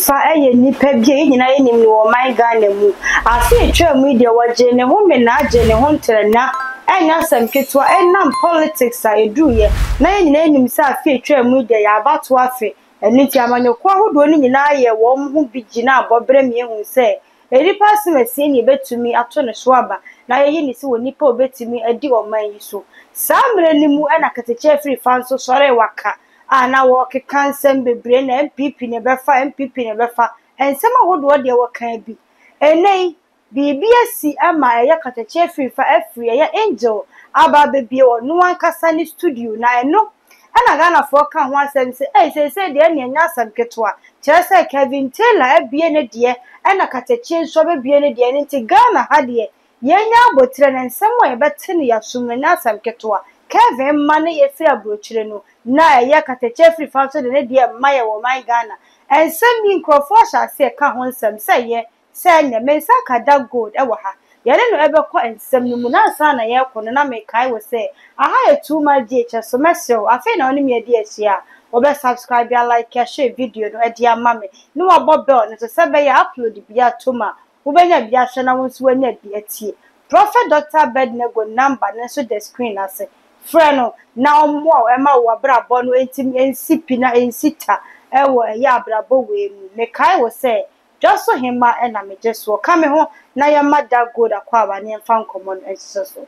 FIFA eye nipa bia nyina yenim ni wo man Ghana mu afi twa mu de woje ne ho me na age ne ho ntrena enya sam ketwa enam politics a eduye na nyina yenim sa afi twa mu de ya abato afi eni ti amanyoko ahodo ni nyina ye wo ho bigina abobre me hu se eripa semesi ni betumi ato ne so aba na ye ni si wo nipa obetumi adi o man yi so samre ni mu ena keteche free fan so sore waka na walk cancel bebre na MPP ne befa ensema hodo de wakan bi enei bibia si ama eya katache free fa afri eya angel aba bebie onu ankasa ni studio na eno ana Ghana for kan ho asem se say de na nya asem ketwa kire say Kevin Taylor abie ne de ana katache so bebie ne de nti Ghana ha de yenya abotire na ensem o yebete ne yasum na asem ketwa Kevin mane yefi abrochire no na eya katache free fa so de ne de maye wo man Ghana ensem mi nkrofo sha se ka ho nsem say ye say ne mensa kada gold e wo ha yare no ebekọ ensem no mu na asa na ye kọ no na me kai wo say aha etu ma DH so mesel afi na oni me di ahia obe subscribe ya like share video no e di ama me no abo bell no se be ya upload bia toma wo benya bia hwe na wonso anya bi atie Prophet Dr. Bednego number na so the screen ase freno na omo e ma wo brabo no entim ensipi na ensita e wo ya brabo we mu me kai wo say just so hima na me just wo kame ho na ya mada gold akwa ba ne mfa nkomo no enso so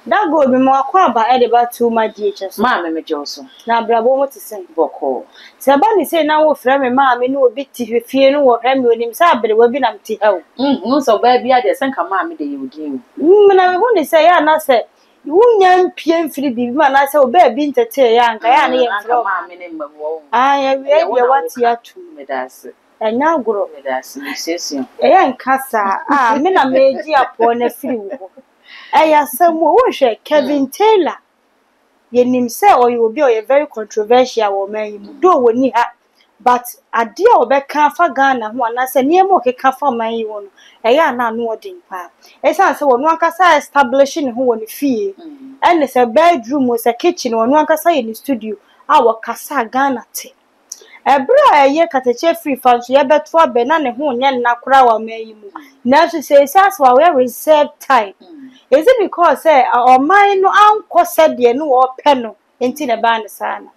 that gold me akwa ba e de ba too ma DHS ma me joso na brabo mo ti sen boko se ba ni say na wo fra me ma me no obi ti fie no wo hra me onim sa abere wa bi na mti hawo no so ba bia de sen ka ma me de yudin na me hu ni say ya na say wunya mpie mfiri bibi ma na say oba bi ntete ya nka ya na ye mfro ma me ne mmawo ya we wati atu me das enya agoro me das ni sesio ya nkasa me na meji apo na firi wo eya samu wo hwe Kevin Taylor yenim say obi o very controversial wo man yi do woni ha but ade a obeka fa Ghana ho ana say niam o keka fa man yi wo no eya na no odin pa esa say wo no ankasa establishing ho woni fie and say bedroom o say kitchen wo no ankasa ye ni studio a wo kasa Ghana te ebra eye katache free fan so ye beto abe na ne ho nya na kura wa man yi mu na so say sas wa we reserve time is it because say o man no anko said de no wo pe no enti ne ba ne sana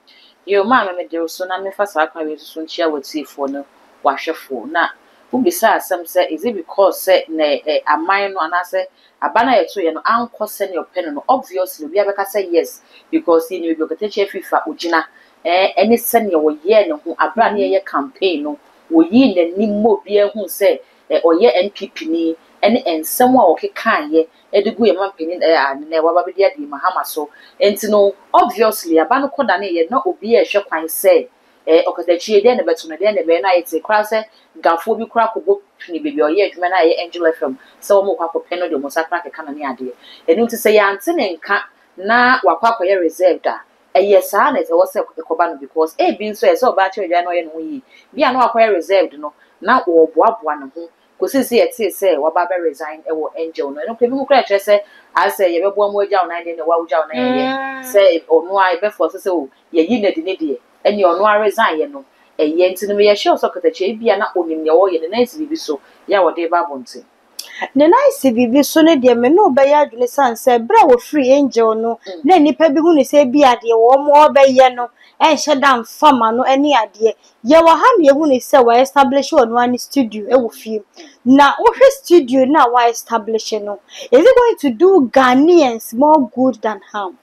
yo ma me de so na me fa sa kwa we so nchia watifo no wahwefo na ubisa asem say is it because say na aman no anase abana yeto ye no anko se ne open no obviously obi abeka say yes because he ni obi okete FIFA ogina any se ne wo ye ne ho abra ne ye campaign no wo yi ne nimmo bi ehu say oye NPP ni ene ensem a okeka ye edigu ye mampeni ne waba bi adi mahama so enti no obviously abano koda ne ye na obi e hwe kwan say okatachi de ne beto ne de ne be na yete kra say gafo bi kra kobo ni bebi oye adwuma na ye Angel FM say wo mo kwa ko peno de mo sakra keka na ne ade eni nti say ya ante ne nka na wakwa koye reserved a yes na te wo say koba no because bi nso ye say oba che adwa no ye no yi bia na wakwa reserved no na wo boaboa ne ho kosisi yeti say waba be resign e wo Angel no pe bi mu kra che say ase ye be bo mo agya na de ne wa agya na ye say onu a be for say o ye yi na de ne de eni onu a resign ye no eye ntinu me ye sure so katache bia na onim ne wo ye ne nice bibi so ya wo de ba bonti ne nice bibi so ne de me no be ya adwene san say bra wo free Angel no na nipa bi hu ne say bia de wo mo be ye no enhye dan fama no eni ade ye wo ha me hu ne say wa establish one one studio e wo fie na wo hwe studio na wa establish no is it going to do Ghanaians more good than harm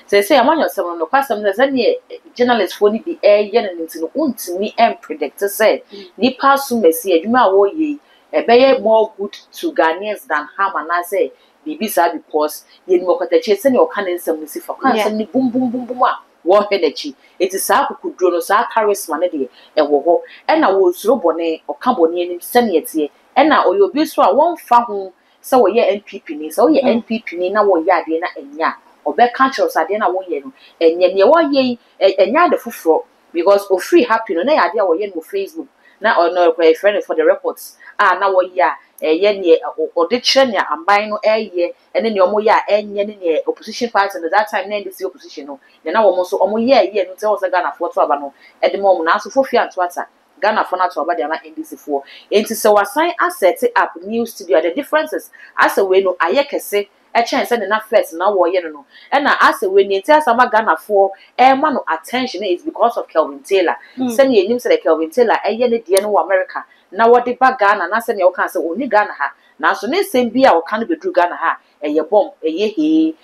say amanyo sem no kwasem na zane journalist for ni bi ye na nti no untimi predict say nipa so mesi adwuma wo ye ebeye more good to Ghanaians than harm and say bibi sa because ye ni okatache se ni okana nsem si fa kan sem ni bum bum bum bum a wo hwe dachi eti sa akukudro no sa charisma ne de e wo ho e na wo suro bone oka bone anim se ne yete e na oyo bi so a won fa ho se wo ye NPP ni se wo ye NPP ni na wo ye ade na enya obeka church ade na wo ye no enye ne wo ye enya de fufuro because o free happy no na ade a wo ye no Facebook na no friend for the reports na wo ye ne or de kyerɛ ne amban no ɛyɛ ɛne ne ɔmo yɛ a ɛnyɛ ne opposition party no that time na ndc opposition no na ɔmo so ɔmo yɛ no tell us Ghana for to aba no ɛde mo ɔmo na so fofi anto ata Ghana for na to aba de ama ndc for enti sɛ wasan asset up new studio the differences as a way no ayɛ kɛse ɛkyɛn sɛ ne na first na wɔyɛ no ɛna as a way ne enti asama Ghana for ɛma no attention is because of Kelvin Taylor sɛ ne enim sɛ Kelvin Taylor ɛyɛ ne deɛ no wɔ America na wɔde ba Ghana na sɛ ne ɔka sɛ oni Ghana ha na so ne nsɛm bi a ɔka no bedru Ghana ha ɛyɛ bom ɛyɛ he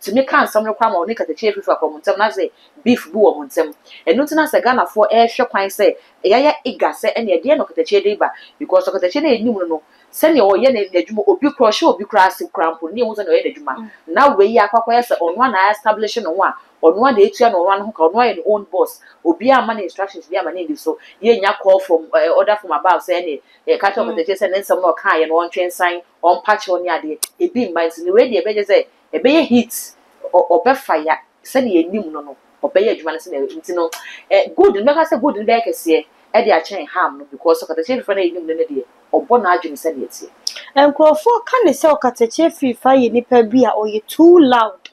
timi kan nsɛm no kwa ma oni katakye fifa kɔ ntem na sɛ beef bu wɔ ntem ɛno ntina sɛ Ghana for ɛhwɛ kwan sɛ ɛyɛ iga sɛ ɛne deɛ no katakye de ba because katakye na enim no sɛ ne ɔyɛ ne adwuma obi kro hye obi kra ase krampo ne hu sɛ ne ɔyɛ adwuma na wei akwakwɔ sɛ ɔno na establish no ho a ɔno na etua no ɔno ho ka ɔno ayɛ ne own boss obi a ma ne instructions bi ama ne ndi so ye nya call from order from above sɛ ne ka to katakye sɛ ne nsɛm no ɔka yɛ no ɔntwen san ɔmpatch ɔne ade ebi mba nti ne wei de ɛbɛgye sɛ ɛbɛyɛ hit ɔbɛfa ya sɛ ne enim no ɔbɛyɛ adwuma no sɛ ne nti no good no bɛka sɛ good no bɛyɛ kɛseɛ ɛde akyɛn harm no because katakye fifa na enim no ne de ɔbɔ na adwene sɛ ne etie nkurɔfoɔ ka ne sɛ ɔkatakye fifa yɛ nipa bi a ɔyɛ too loud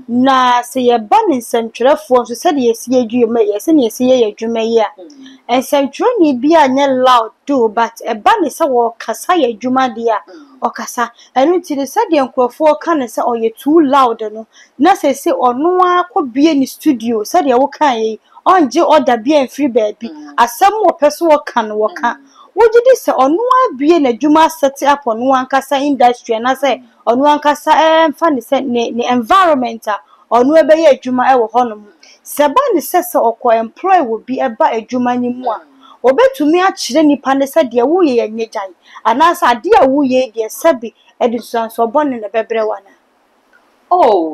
na sɛ yɛba ne nsɛmtwerɛfoɔ nso sɛdeɛ yɛsi adwuma yɛ sɛ ne yɛsi yɛ adwuma yi a nsɛmtwerɛni bi a nyɛ loud do but ɛba ne sɛ wɔkasa yɛ adwuma deɛ a ɔkasa ɛno nti ne sɛdeɛ nkurɔfoɔ ka ne sɛ ɔyɛ too loud no na sɛ ɔno akɔ bie ne studio sɛdeɛ woka yɛ ɔngye ɔda bia mfiri baabi asɛm wɔpɛ so wɔka no wɔka wogye di sɛ ɔno abie n'adwuma set up ɔno ankasa industry na sɛ ɔno ankasa ɛmfa ne sɛ ne environment a ɔno ɛbɛyɛ adwuma ɛwɔ hɔ nom sɛ ba ne sɛ ɔkɔ employ wɔ bi ɛba adwuma ne mu a obetumi akyerɛ nipa ne sɛ deɛ woyɛ yɛ nyegyan anaasɛ ade a woyɛ deɛ sɛbi ɛde nsuanso bɔne ne bɛbrɛ wana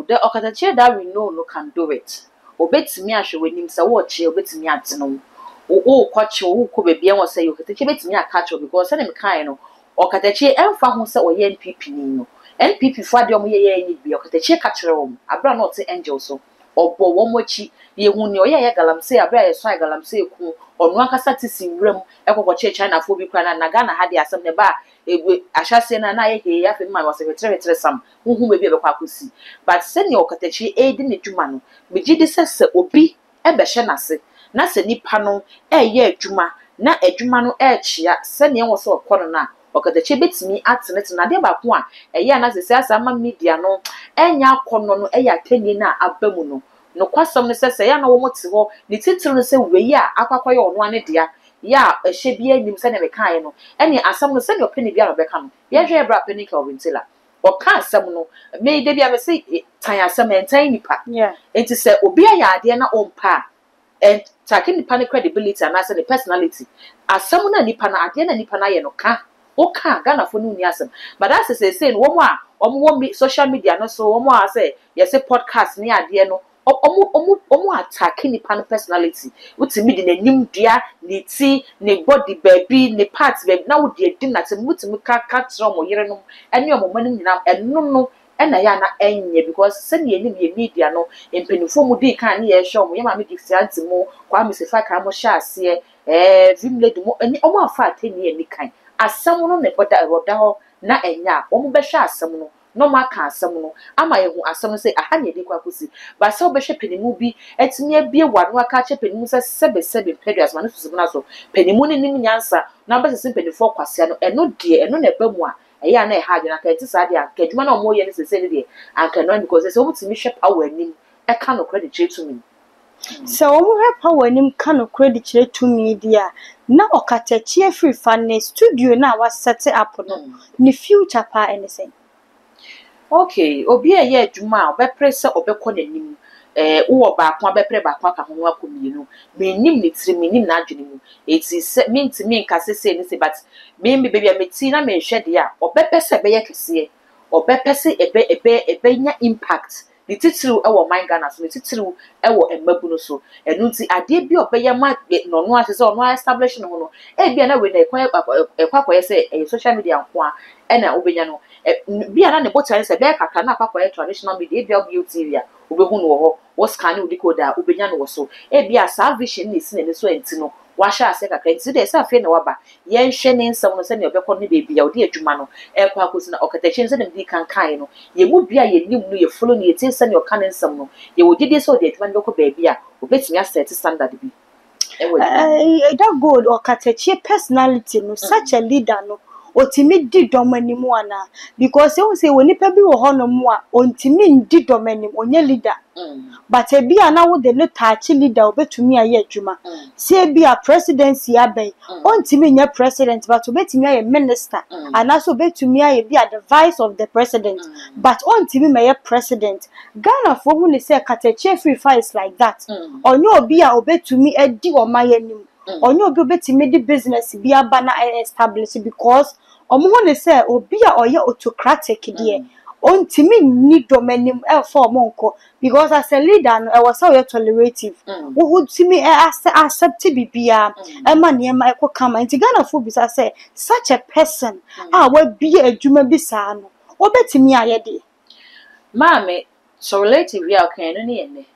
the okatakye that we know no can do it obetumi ahwɛ w'anim sɛ wɔɔkye obetumi ateno o kwache o ko bebia won say okatakye betimi akacho because say me kan no okatakye emfa ho say oye NPP ni no NPP fo ade omo ye ni bia okatakye ka kire wo abra not angel so obo wo mochi ye hu ni oye galamsey abra ye so galamsey ku onu akasa ti sinwram ekokọche China fo bi kra na Ghana ha de asem ne ba ahyase na ye he ya fe ma was secretary sam hu bebi e be kwa akosi but say ne okatakye e di ne dwuma no meji de sese obi e be hye nase na sɛ nipa no ɛyɛ adwuma na adwuma no ɛkyia sɛ ne ɛwɔ sɛ ɔkɔ no na ɔkatakye betimi atenete na de ba ko a ɛyɛ na sɛ asama media no ɛnya akɔnɔ no ɛyɛ atani na abamu no kwasɛm no sɛ ya na wo mote hɔ ne titiri no sɛ wei a akwakwɔ yɛ ɔno ane dia ya ɛhyɛ bi anim sɛ ne bɛkae no ɛne asɛm no sɛ ne ɔpɛni bia no bɛka no yɛhwɛ ɛbra pɛni Kelvin Taylor ɔka asɛm no me de bia me sɛ tan asɛm ɛntan nipa enti sɛ obi ayɛ adeɛ na ɔmpa and taking the panic credibility and the personality as someone and nipa na ade na nipa na ye no ka o ka Ghana fo no ni asem but as say no wo a omo social media no so omo a say yes podcast ni ade no omo attacking nipa personality wutimi de nanim dua ne ti ne body baby ne parts baby na wo de na tem wutimi ka tra omo yere no ene omo mani nyina eno no ena ya na enye because se ne nim ye media no empenifo mu di kan ne ye hwe omo ye ma me different mu kwa me se fa kan mo hye ase vimled mo eni omo afa ateni eni kan asam no ne boda eroda ho na enya omo be hwe asam no no ma ka asam no ama ye hu asam no se aha ne di kwa kosi ba se obehwe penimu bi etimi abie wano aka che penimu se sebe peduas ma no susu na so penimu ne nim nyansa na ba se penifo kwase no eno na ba mu a eya na ha adwena ka eti sa de anka adwuma na omo ye ne sese ne de anka no because se obutimi hwe power anim e ka no credit to me so omo hwe power anim ka no credit to me dia na okatakye free fan studio na wa set up no ni future pa anything okay obi ye adwuma obepre se obekọ nanim wo ba ko abepre ba ko aka ho akomienu menim ne tiri menim na adwene mu eti se mintimi nka sese ni se but me baby ameti na me hwe de a obepese be ye kese obepese ebe nya impact ni titiru ewo man Ghana so ni titiru ewo emabu no so enu nti ade bi obeye ma no no ase se ono establish no no bia na we na ekwakoye se social media nko a ena obenya no bia na ne botan se be kaka na akwakoye traditional media bia TV a obehu no ho wo scan udi code a obenya no wo so bia sa vision ni si na so enti no washa ase kakra nti de se afi na waba yen hwe ne nsam no se ne obekọ ne beebi ya odi adwuma no ekọ akosi na okatachi se ne di kankan no ye mu bia ye nim no ye follow ne ye tin se ne oka ne nsam no ye wogide se odi adwuma ne bekọ beebi a obetimi asset standard bi that good okatachi personality no such a leader no otimi di domanimu ana because you say when nipa bi wo hono mu a ontimi di domanim onye leader but e bi ana wo de no touch leader obetumi aye adwuma say bi a presidency abai ontimi nya president but obetumi aye minister ana so obetumi aye bi a the vice of the president but ontimi meye president Ghana for hu ne say katachi free fights like that onye obi a obetumi edi omayanim onye obi obetimi di business bi aba na establish because omo ne say obi a oye autocratic there ontimi ni domanim for monko because as a leader no e was so tolerative wo hutimi accept bibia e ma ne ma ekokama nti Ghana fo bisa say such a person wa bi adwuma bi saa no obetimi aye de mame so relative ya kan no ne ene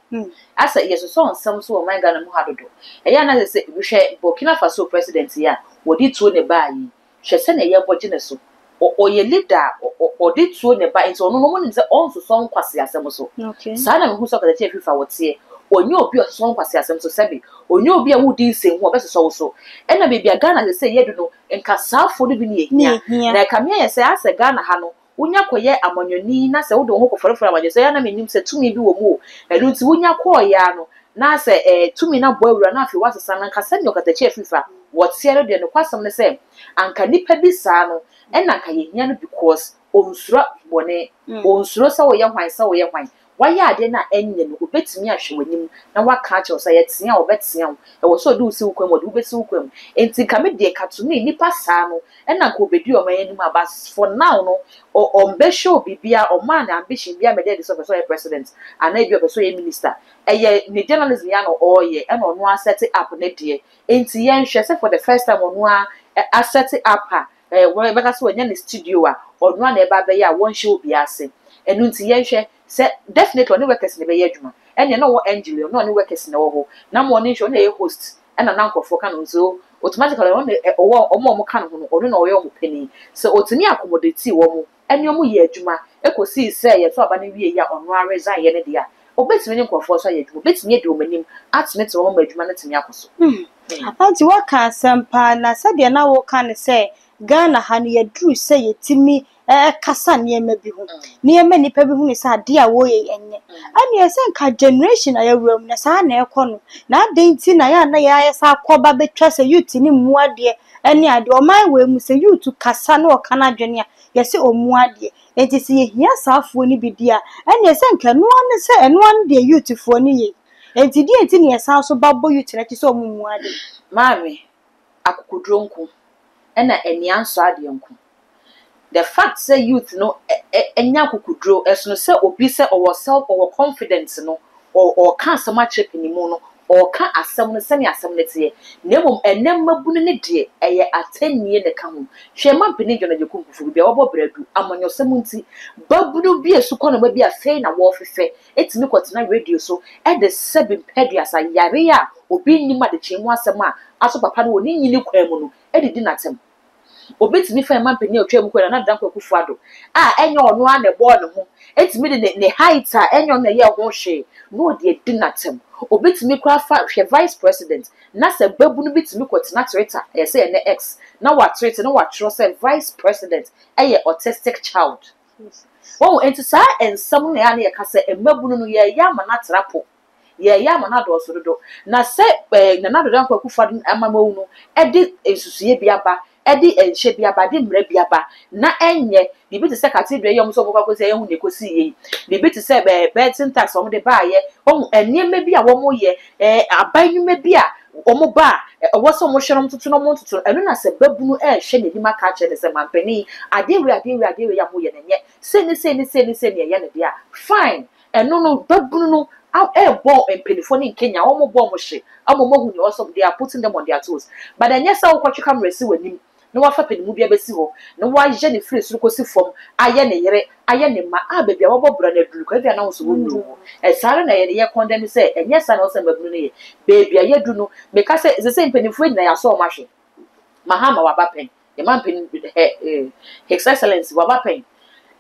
asa yeso so nsam so o man Ghana mu hadodo e ya na say bi hwe Burkina Faso president ya wodi tuo ne baayi hwe se na ye boje ne so o ye leader o de tuo ne ba nti ono no mo nim se on so so nkwase asem so saa na me hu so kada che fifa wote onye obi o so nkwase asem so sebi onye obi a wudi nsem hu obeso so so e na bebia Ghana se ye du no nkasafo do bi ne ehia na ka me ye se ase Ghana ha no unya koye amanyoni na se wo de ho koforefora amanyo se ya na menim se tumi bi wo mu elu nti unya koya no na se tumi na boawura na afi wasesa na nkasa ne okata che fifa wotiere de no kwasam ne se anka nipa bi saa no ena ka yehia no because onsuro bone onsuro sa wo ye hwan sa wo ye hwan waya ade na enye no obetimi ahwe wanim na waka che so ye tia obetia e wo so do si ukwem wo do besi ukwem enti ka me de katumi nipa saa no ena ka obedi o mayanim abas for now no o mbehwe bibia o man ambition bia me de so person ye president ana bi o person ye minister eye ni journalism ya no oye ena ono a set up ne de enti ye nhwe se for the first time ono a set up we beka so nya ne studio a ono na e ba be ya won hwe obi ase enu nti ye nhwe se definitely oni workers ne be ye adwuma enye no wo engineer no oni workers ne wo ho na mo oni hwe na ye host ena na nkofo kan nso automatically on omo kan ho no oni na oyo mo pani so otini accommodate wo mo eni omo ye adwuma ekosi se ye so aba ne wie ya ono a resign ye ne dia obetimi ne nkofo so ye adwuma obetimi ye de omanim atene te wo mo adwuma na timi akoso anti waka sampa na sade na wo kan se Ghana ha ne yadru se yetimi kasa niema bi hu niema nipa bi hu ne sa de a wo ye enye ani ese nka generation ayawuram na sa na ekono na adenti na ya na ya sa akoba betwa se youth ni mu ade ene ade o man we mu se youth kasa na o kana dwene a yese o mu ade enti se yehia saafo ni bidia ani ese nka no ne se eno an de youth fo ni ye enti di enti ne sa so babbo youth na ti se o mu ade mami akukudronku ena enianso ade nku the fact say youth no enya kukudro eso no say obi say or self or confidence no or kan sama check ni mu no or kan asem no sani asem ne tie na mom enem mabunu ne de eye atanie ne ka ho hwe mampene jona jekunkufu bia wo bradu amanyosem nti babunu bi esuko no ba bia fei na wo fefe etimi kwotena radio so e de seven pediasa yare a obi nyima de chemu asem a aso papa no oni nyini kwan mu no e de di natem obetimi fa mampene otwam kwan na dan kwakufu ado enye ono a ne ball ne ho etimi de ne height a enye ono ye ho hwe no de di natem obetimi kwa fa hwe vice president na se babunu bitimi kwotena Twitter say na X na wa Twitter na wa tro say vice president autistic child oh enti sa ensam na ya na ye ka se emabunu no ye ya ma na trapo ye ya ma na do so do na se na na do dan kwakufu ado amamawu no de ensusuye biaba edi enhye biaba de mra biaba na enye bibi te se cathedral yom so bokwa kwese ehu ne kosi yi bibi te se betting tax omo de ba ye omu enema bi a wo mo ye abanwuma bi a omo ba wo so mo hwerom tutu no mo tutu enu na se babunu hwe ne dima ka che de se mampani adewe ya mo ye nenye se ne ye ne dia fine enu no babunu no bo empelifo ni Kenya omo bo mo hye omo mo hu ne also they are putting them on their toes but then yes I will catch camera see wanim na wafa panimu bia besi ho na waje ne free suru kosi fom aye ne yere aye ne ma baby a wobobra na duru kwa bia na wo so wonu sare na ye condemn say enye sa na wo se mabunu ne ye baby aye du no meka say ze mpanifu nyina ya so mahwe mahama wabapen ye man pen his excellency wabapen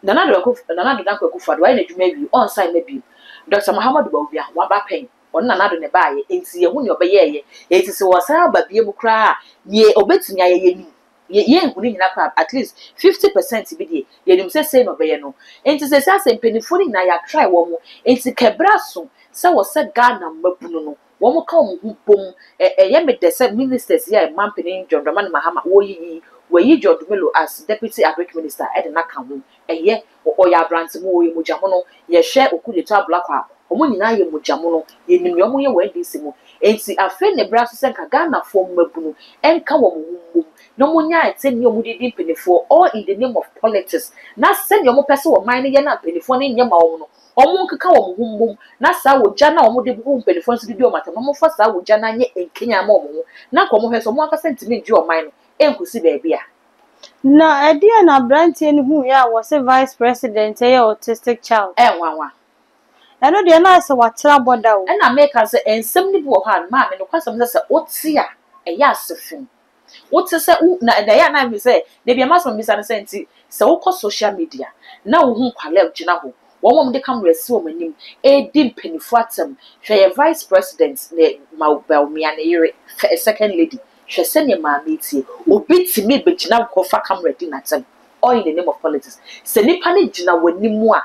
nana do danko akufado why na dwuma bi on sign na bi Dr. Muhammad Bawumia wabapen on nana do ne baaye enti ye hu ne obeyeye enti se wo sa ba bie mu kra ye obetumi aye ni ye hu ni nyina kra at least 50% bi die ye nim say no beye no enti se sa mpanifu ni na ya try wo mu enti kebra so se wo se Ghana mabunu no wo mo ka wo hu bom ye me de se ministers ya mampeni John Dramani Mahama wo yi John Dumelo as deputy agric minister e de na ka ho eye oya branch mu wo yi mujamo no ye hwe okudeto ablakwa omo nyina ye mujamo no ye nim ye omo ye WDC mu enti afa ne bra so se nka Ghana fo mabunu enka wo mo no mo nya eteni omo didi penefo all in the name of politics na se ne omo pese wo man ne ye na penefo ne nyema wo no omo nkeka wo muhumbum na sa wo gya na omo de bu penefo nso didi o mata no mo fa sa wo gya na nye enkenya ma omo na ko mo hweso mo aka sentiment ji o man no enkusi baby a na edia na brantie ni hu ya was a vice president a autistic child enwanwa eno de na se watra boda o na make us ensem ni bu o ha ma me no kwasam se oti a eya asefin woti se na ya na me se de bia maso mi sa senti se wo ko social media na wo hu kwale gina ho wo mom de camera si wo manim di mpanifu atem hwe vice president ne Bawumia ne yere second lady hwe se ne ma metie obi timi be gina ko fa camera di na tem all in the name of politics se nipa ne gina wanimu a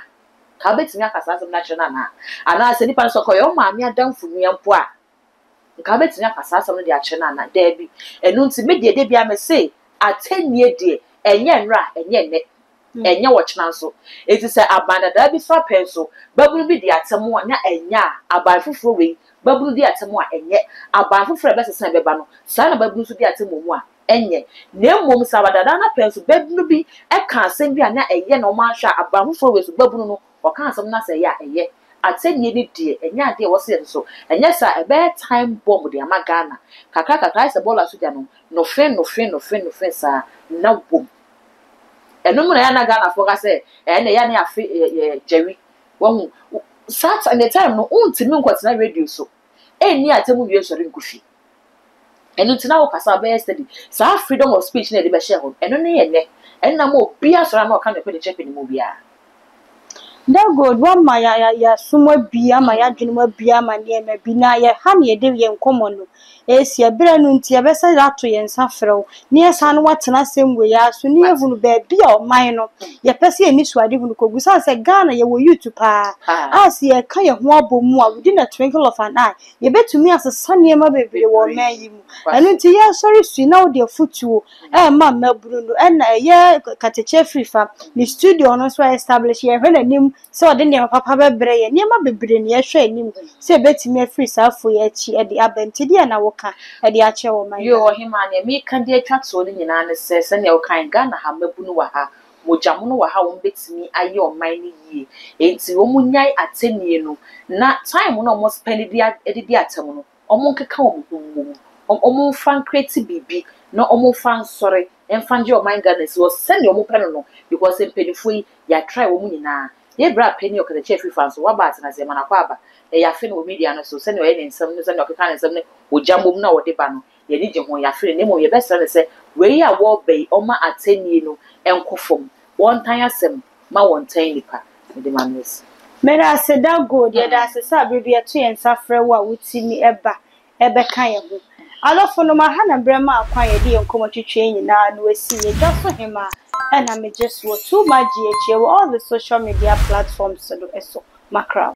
ka betimi akasa asem na chena na ana se nipa so ko yo ma mi adamfu nuampo a ka betimi akasa asem no de achena na da bi enu nti me de bia me se atenie de enye nra enye ne enye wochena nso eti se abanda da bi fa penso baburu bi de atemu na enya aban fufuro we baburu di atemu a enye aban fufuro be sesen beba no sa na baburu so di atemu mu a enye na mmom sabada da na penso baburu bi e ka asem bi a na eye na o ma hwa aban fufuro we so baburu no o ka asem na se ya eye atenie ni de enye ade wo se so enye sa e be time bomb de ama Ghana kakra se bola so dia no fe sa na bom eno mu na ya na Ghana for ka say na ya na afi Jerry wo sat and the time no untimi nkwatena radio so ni atemu wie sori nkufi eno tina wo kasa be study sa freedom of speech na de be share ho eno ne ye ne enna mo bia sora na o ka me pe de check ni mo bia that good one my ya sumo bia ma ya dwene bia ma ne ma bi na ye ha ne de ye nkomo no esi ebere no nti ebesa ato ye nsafrew ne esa no watena semwe ya so ne ehunu ba bia o man no ye pese eni suade hunu kogusa se Ghana ye wo YouTube as ye ka ye ho abomu a within a twinkle of an eye ye betumi asesa ne ma bebere wo man yi mu eno nti ye sorry su na wo de futuo ma maburu no na ye kateche free fa ni studio no so establish ye hwe nim so de ne papa bebere ye ne ma bebere ne ye hwe nim se betumi free safo ye chi e de abentidi na ka edi ache wo man yo himane mi kan de atwato ni nyina ne se ne o kan Ghana ha mabunu wa ha mojamu no wa ha wo betimi aye o man ni yie enti wo munyai atenie no na time no mo spend dia edi atem no omo nkeka wo muhummu omo fan create bibi na omo fan sorry enfanje o man Ghana si wo send omo peno no because empenifu ya try wo nyina ye bra penny o ka the free fans wa ba na se mana kwa aba ya fe no media no so se ne o ye nsem no se ne o ka nsem ne o jambom na o de ba no ye ni je ho ya fe ne mo ye best ne se we ya wo be o ma ateni no enkofom won tan asem ma won tan nipa de manes mera se da good ye da se sa bibia to ye nsafre wa wutimi ebe kan ye ho alofo no ma ha na brema akwan ye de ye nkomo twetwe nyina no asi ye da so hema and I'm just what too much all the social media platforms so macro